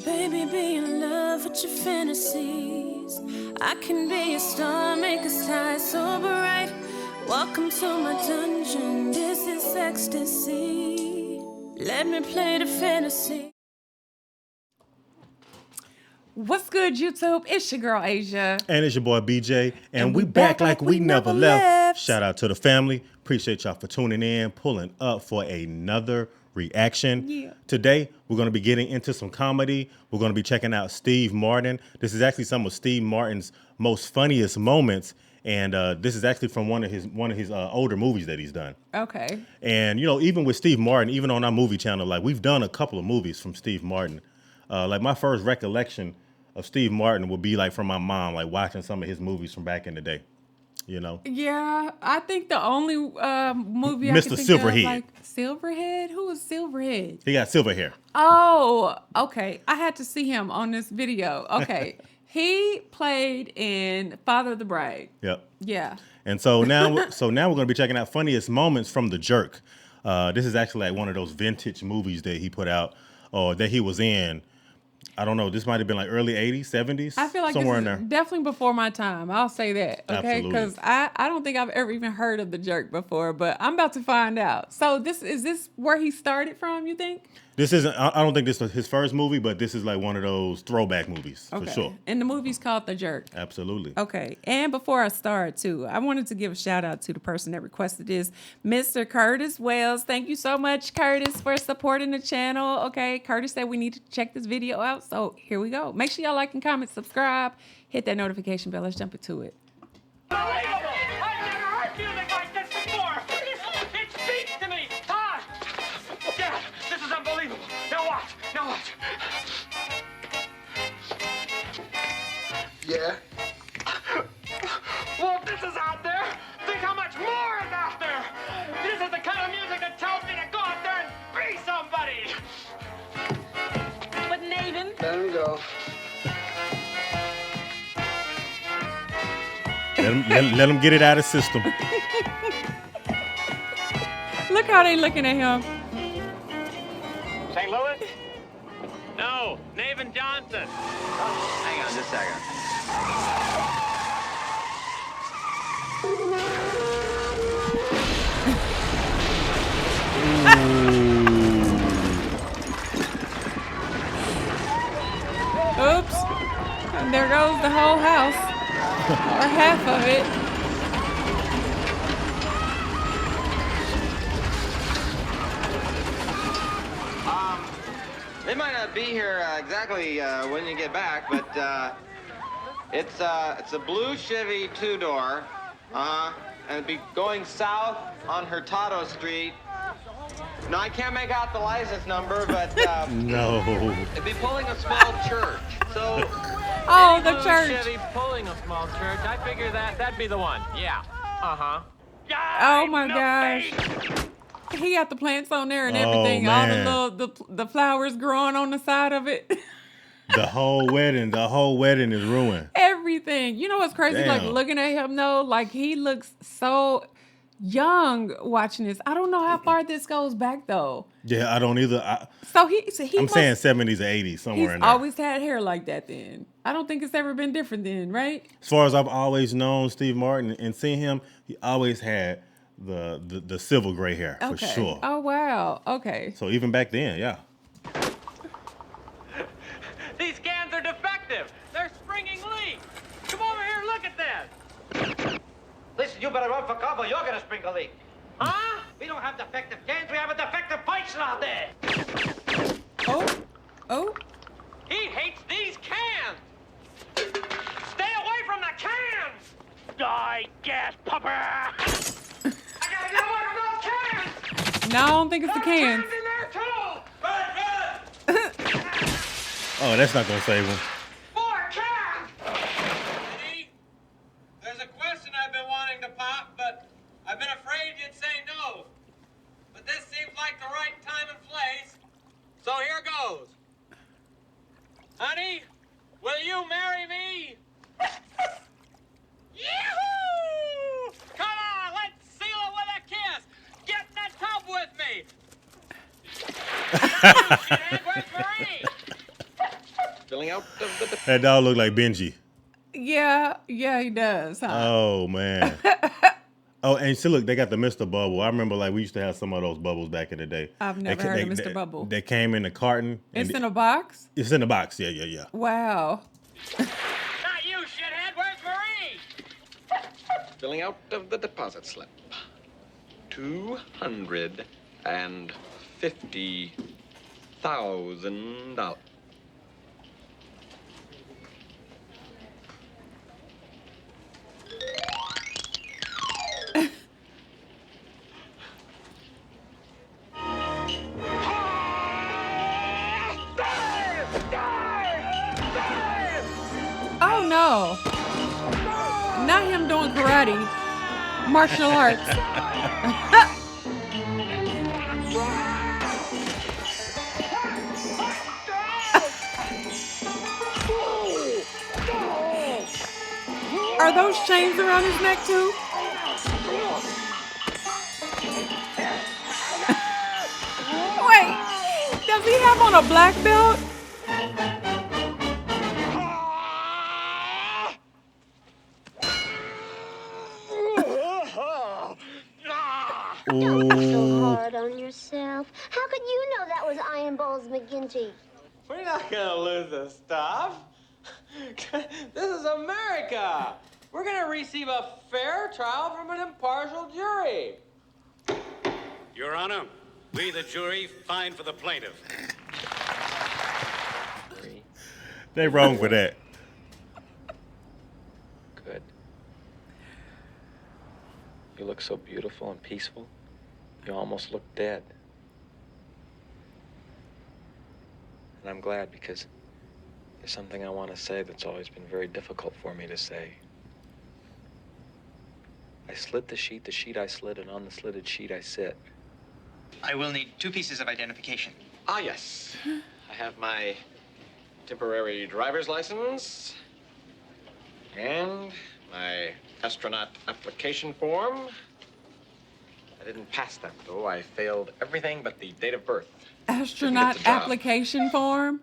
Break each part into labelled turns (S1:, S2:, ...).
S1: Baby, be in love with your fantasies. I can be a star, make a sky so bright. Welcome to my dungeon, this is ecstasy. Let me play the fantasy.
S2: What's good, YouTube? It's your girl, Asia.
S3: And it's your boy, BJ. And we back like we never left. Shout out to the family. Appreciate y'all for tuning in, pulling up for another reaction.
S2: Yeah.
S3: Today, we're going to be getting into some comedy. We're going to be checking out Steve Martin. This is actually some of Steve Martin's most funniest moments. And this is actually from one of his older movies that he's done.
S2: Okay.
S3: And, you know, even with Steve Martin, even on our movie channel, like we've done a couple of movies from Steve Martin. Like my first recollection of Steve Martin would be like from my mom, like watching some of his movies from back in the day, you know?
S2: Yeah, I think the only movie I
S3: Mr.
S2: can think
S3: Silverhead.
S2: of, like Silverhead? Who was Silverhead?
S3: He got silver hair.
S2: Oh, okay. I had to see him on this video. Okay. He played in Father of the Bride.
S3: Yep.
S2: Yeah.
S3: And so now, we're going to be checking out funniest moments from The Jerk. This is actually like one of those vintage movies that he put out or that he was in. I don't know. This might have been like early 80s, 70s.
S2: I feel like
S3: somewhere
S2: this
S3: in
S2: is
S3: there.
S2: definitely before my time. I'll say that. Okay.
S3: Absolutely.
S2: Because I don't think I've ever even heard of The Jerk before, but I'm about to find out. So is this where he started from, you think?
S3: This isn't, I don't think this was his first movie, but this is like one of those throwback movies for sure.
S2: And the movie's called The Jerk.
S3: Absolutely.
S2: Okay. And before I start, too, I wanted to give a shout out to the person that requested this, Mr. Curtis Wells. Thank you so much, Curtis, for supporting the channel. Okay. Curtis said we need to check this video out. So here we go. Make sure y'all like and comment, subscribe, hit that notification bell. Let's jump into it.
S4: Unbelievable! I've never heard music like this before! It speaks to me! Ah! Yeah, this is unbelievable! Now watch! Now watch!
S5: Yeah.
S4: Well, this is out there! Think how much more is out there! This is the kind of music that tells me to go out there and be somebody! But Nathan...
S5: Let him go.
S3: Let him get it out of the system.
S2: Look how they looking at him.
S4: St. Louis? No, Nathan Johnson.
S6: Hang on just a second.
S2: Oops. And there goes the whole house. Or half of it.
S6: They might not be here exactly when you get back, but it's a blue Chevy two-door, and it'd be going south on Hurtado Street. No, I can't make out the license number, but
S3: No.
S6: it'd be pulling a small church. So
S2: Oh,
S4: Any
S2: the
S4: blue
S2: church.
S4: Chevy pulling a small church. I figure that'd be the one. Yeah. Uh-huh.
S2: Oh my gosh. He got the plants on there and everything. All
S3: man.
S2: the the flowers growing on the side of it.
S3: The whole wedding is ruined.
S2: Everything. You know what's crazy? Like
S3: Damn.
S2: looking at him though, like he looks so young watching this. I don't know how far this goes back though.
S3: Yeah, I don't either.
S2: So he
S3: I'm
S2: must-
S3: saying 70s or 80s, somewhere
S2: he's
S3: in there.
S2: always had hair like that then. I don't think it's ever been different then, right?
S3: As far as I've always known Steve Martin and seen him, he always had the silver gray hair for
S2: Okay.
S3: sure.
S2: Oh wow. Okay.
S3: So even back then, yeah.
S4: These cans are defective. They're springing leaks. Come over here and look at this.
S7: Listen, you better run for cover. You're gonna spring a leak.
S4: Huh?
S7: We don't have defective cans. We have a defective person out there.
S2: Oh.
S4: He hates these cans. Stay away from the cans. Die, gas pupper. I gotta get away from those cans.
S2: No, I don't think it's the cans.
S4: Cans in there too. Run.
S3: Oh, that's not gonna save him.
S4: 4 cans.
S8: Wendy, there's a question I've been wanting to pop, but I've been afraid you'd say no. But this seems like the right time and place, so here goes. Honey, will you marry me? Yoo-hoo! Come on, let's seal it with a kiss. Get in the tub with me. Where's Marie?
S6: Spilling out of the...
S3: That dog look like Benji.
S2: Yeah, he does, huh?
S3: Oh, man. Oh, and see, look, they got the Mr. Bubble. I remember, like, we used to have some of those bubbles back in the day.
S2: I've never heard of Mr. Bubble.
S3: They came in the carton.
S2: It's in a box?
S3: It's in the box, yeah.
S2: Wow.
S8: Not you, shithead. Where's Marie?
S6: Filling out of the deposit slip. $250,000.
S2: Oh, no. Not him doing karate. Martial arts. Are those chains around his neck, too? Wait, does he have on a black belt?
S5: So hard on yourself. How could you know that was Iron Balls McGinty?
S8: We're not gonna lose this stuff. This is America. We're gonna receive a fair trial from an impartial jury.
S9: Your Honor, we, the jury, find for the plaintiff.
S3: They wrong for that.
S6: Good. You look so beautiful and peaceful. You almost look dead. And I'm glad because there's something I want to say that's always been very difficult for me to say. I slit the sheet I slit, and on the slitted sheet I sit.
S10: I will need 2 pieces of identification.
S6: Ah, yes. I have my temporary driver's license and my astronaut application form. I didn't pass that, though. I failed everything but the date of birth.
S2: Astronaut application form?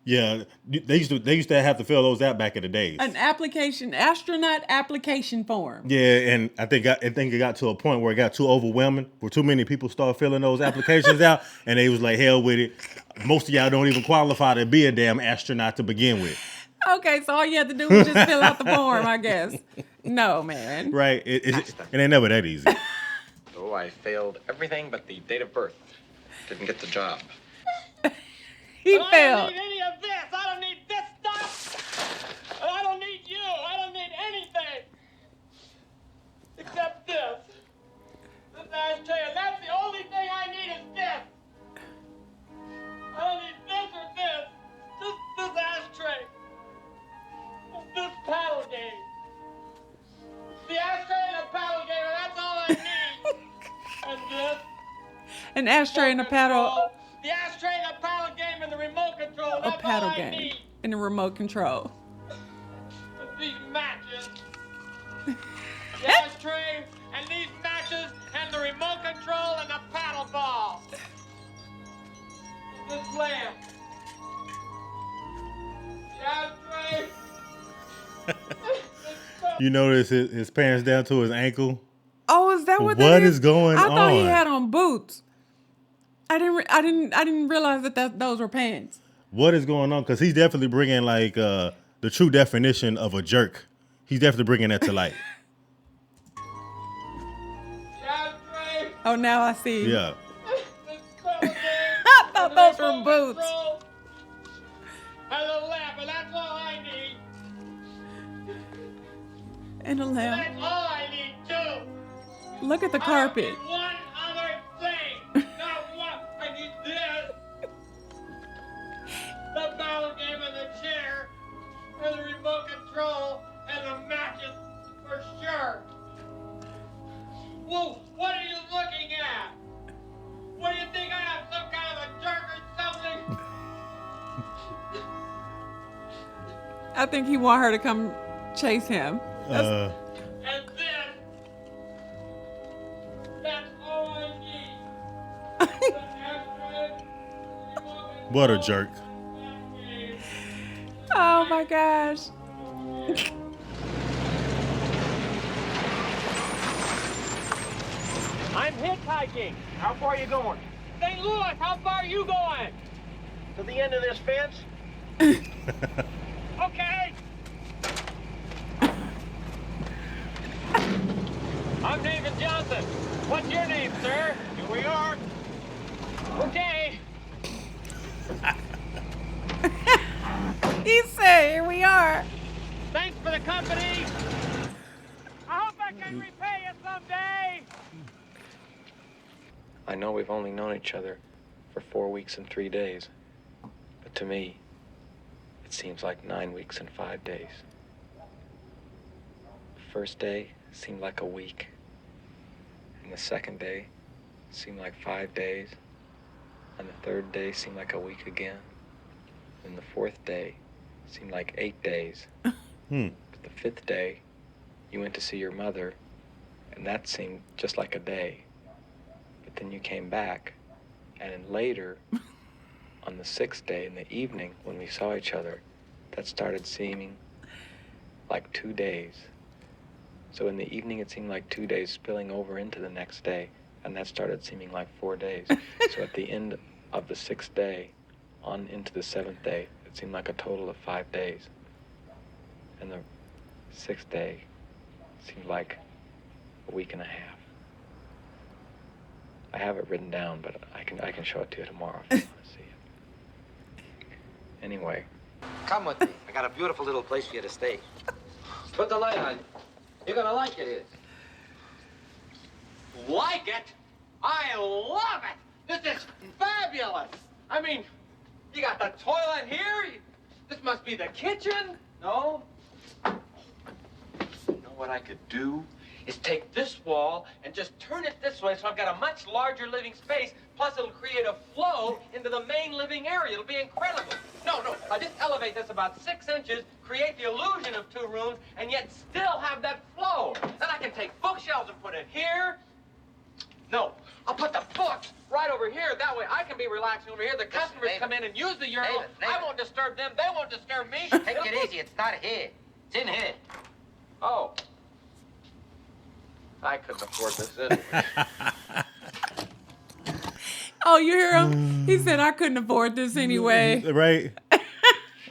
S3: Yeah, they used to have to fill those out back in the days.
S2: An astronaut application form.
S3: Yeah, and I think it got to a point where it got too overwhelming, where too many people started filling those applications out, and they was like, hell with it. Most of y'all don't even qualify to be a damn astronaut to begin with.
S2: Okay, so all you had to do was just fill out the form, I guess. No, man.
S3: Right, it ain't never that easy.
S6: So I failed everything but the date of birth. Didn't get the job.
S2: He
S8: I
S2: failed.
S8: don't need any of this. I don't need this stuff. I don't need you. I don't need anything. Except this. This ashtray. And that's the only thing I need is this. I don't need this or this. Just this ashtray. This paddle game. The ashtray and the paddle game, and that's all I need. And this.
S2: An ashtray and a paddle.
S8: The ashtray and the paddle game and the remote control.
S2: A
S8: That's
S2: paddle
S8: all I
S2: game
S8: need.
S2: and a remote control.
S8: With these matches. The ashtray and these matches and the remote control and the paddle ball. This lamp. The ashtray.
S3: You notice his pants down to his ankle?
S2: Oh, is that what that
S3: What
S2: is?
S3: is going
S2: I thought he
S3: on?
S2: had on boots. I didn't realize that those were pants.
S3: What is going on? Because he's definitely bringing like the true definition of a jerk. He's definitely bringing that to light.
S2: Oh, now I see.
S3: Yeah.
S2: I thought those were boots.
S8: And a lamp, and that's all I need.
S2: And a lamp.
S8: That's all I need too.
S2: Look at the carpet.
S8: I need one other thing. Not one. I need this. The battle game and the chair, and the remote control, and the matches for sure. Whoa, what are you looking at? What do you think I am, some kind of a jerk or something?
S2: I think he want her to come chase him.
S8: And then, that's all I need.
S3: What a jerk.
S2: my gosh.
S7: I'm hitchhiking. How far are you going? St. Louis, how far are you going? To the end of this fence. Okay. I'm David Johnson. What's your name, sir? Here we are. Okay.
S2: He said, here we are.
S7: Thanks for the company. I hope I can repay you someday.
S11: I know we've only known each other for 4 weeks and 3 days, but to me, it seems like 9 weeks and 5 days. The first day seemed like a week, and the second day seemed like 5 days, and the third day seemed like a week again, and the fourth day seemed like 8 days. But the fifth day, you went to see your mother, and that seemed just like a day. But then you came back, and then later, on the sixth day in the evening, when we saw each other, that started seeming like 2 days. So in the evening, it seemed like 2 days spilling over into the next day, and that started seeming like 4 days. So at the end of the sixth day, on into the seventh day, it seemed like a total of 5 days. And the sixth day seemed like a week and a half. I have it written down, but I can show it to you tomorrow if you want to see it. Anyway.
S7: Come with me. I got a beautiful little place for you to stay. Put the light on. You're gonna like it here.
S8: Like it? I love it! This is fabulous! I mean, you got the toilet here? This must be the kitchen? No? You know what I could do? Is take this wall and just turn it this way so I've got a much larger living space, plus it'll create a flow into the main living area. It'll be incredible. No, I just elevate this about 6 inches, create the illusion of 2 rooms, and yet still have that flow. Then I can take bookshelves and put it here. No, I'll put the books right over here. That way I can be relaxing over here. The customers come in and use the urinal. I won't disturb them. They won't disturb me.
S7: Take it easy. It's not here. It's in here.
S8: Oh. I couldn't afford this anyway.
S2: Oh, you hear him? He said, I couldn't afford this anyway.
S3: Right?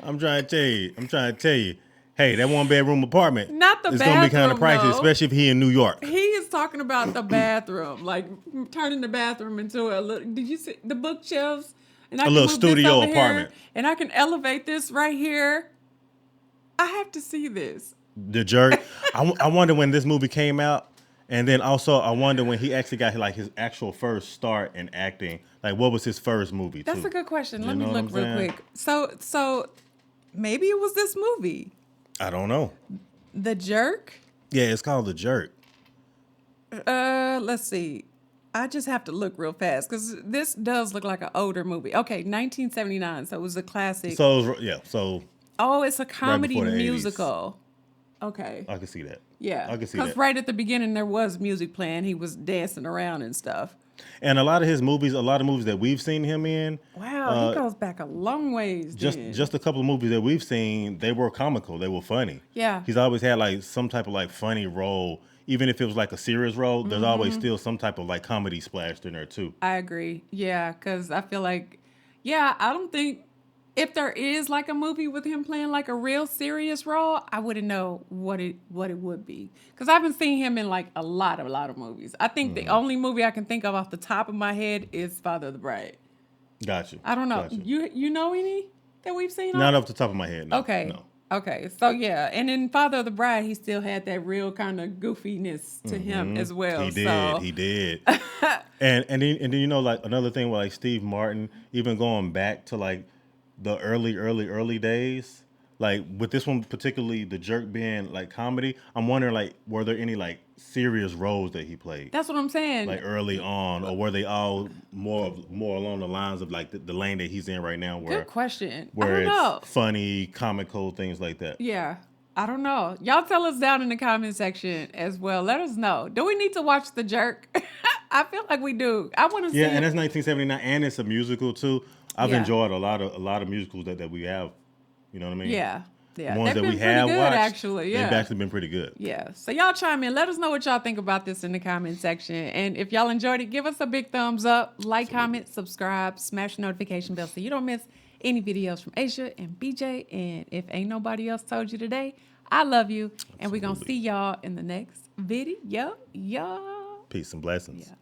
S3: I'm trying to tell you. Hey, that 1-bedroom apartment.
S2: Not the
S3: it's
S2: bathroom,
S3: going to be kind of pricey,
S2: though.
S3: especially if he in New York.
S2: He is talking about the bathroom, like turning the bathroom into a little, did you see the bookshelves? And I
S3: A
S2: can
S3: little
S2: move this
S3: studio
S2: over
S3: apartment.
S2: here, and I can elevate this right here. I have to see this.
S3: The Jerk. I wonder when this movie came out. And then also, I wonder when he actually got like his actual first start in acting. Like, what was his first movie?
S2: That's a good question. Let me
S3: know what
S2: look
S3: I'm
S2: real
S3: saying?
S2: quick. So maybe it was this movie,
S3: I don't know.
S2: The Jerk.
S3: Yeah, it's called The Jerk.
S2: Let's see. I just have to look real fast because this does look like an older movie. Okay, 1979. So it was a classic.
S3: So
S2: Oh, it's a comedy
S3: before the 80s.
S2: musical. Okay.
S3: I can see that.
S2: Yeah.
S3: I can see
S2: Because
S3: that.
S2: right at the beginning there was music playing. He was dancing around and stuff.
S3: And a lot of movies that we've seen him in.
S2: Wow, he goes back a long ways.
S3: Just a couple of movies that we've seen, they were comical. They were funny.
S2: Yeah.
S3: He's always had like some type of like funny role. Even if it was like a serious role, there's always still some type of like comedy splashed in there too.
S2: I agree. Yeah, because I feel like, I don't think if there is like a movie with him playing like a real serious role, I wouldn't know what it would be. Because I haven't seen him in like a lot of movies. I think the only movie I can think of off the top of my head is Father of the Bride.
S3: Gotcha.
S2: I don't know.
S3: Gotcha.
S2: You know any that we've seen?
S3: Not off the top of my head. No.
S2: Okay.
S3: No.
S2: Okay. So yeah, and in Father of the Bride, he still had that real kind of goofiness to him as well.
S3: He did.
S2: So.
S3: He did. and then you know, like another thing with like Steve Martin, even going back to like the early days, like with this one particularly, The Jerk being like comedy, I'm wondering like were there any like serious roles that he played?
S2: That's what I'm saying.
S3: Like early on, or were they all more along the lines of like the lane that he's in right now? Where,
S2: Good question.
S3: Where
S2: I don't
S3: it's
S2: know.
S3: funny, comical, things like that.
S2: Yeah. I don't know. Y'all tell us down in the comment section as well. Let us know. Do we need to watch The Jerk? I feel like we do. I want to see
S3: Yeah,
S2: it.
S3: and it's 1979, and it's a musical too. I've
S2: Yeah.
S3: enjoyed a lot of musicals that we have. You know what I mean?
S2: Yeah. Yeah,
S3: The ones
S2: they've
S3: that we
S2: been pretty
S3: have
S2: good,
S3: watched,
S2: actually. Yeah.
S3: they've actually been pretty good.
S2: Yeah. So y'all chime in. Let us know what y'all think about this in the comment section. And if y'all enjoyed it, give us a big thumbs up, like, comment, subscribe, smash the notification bell so you don't miss any videos from Asia and BJ. And if ain't nobody else told you today, I love you. And we're going to see y'all in the next video. Y'all.
S3: Peace and blessings.
S2: Yeah.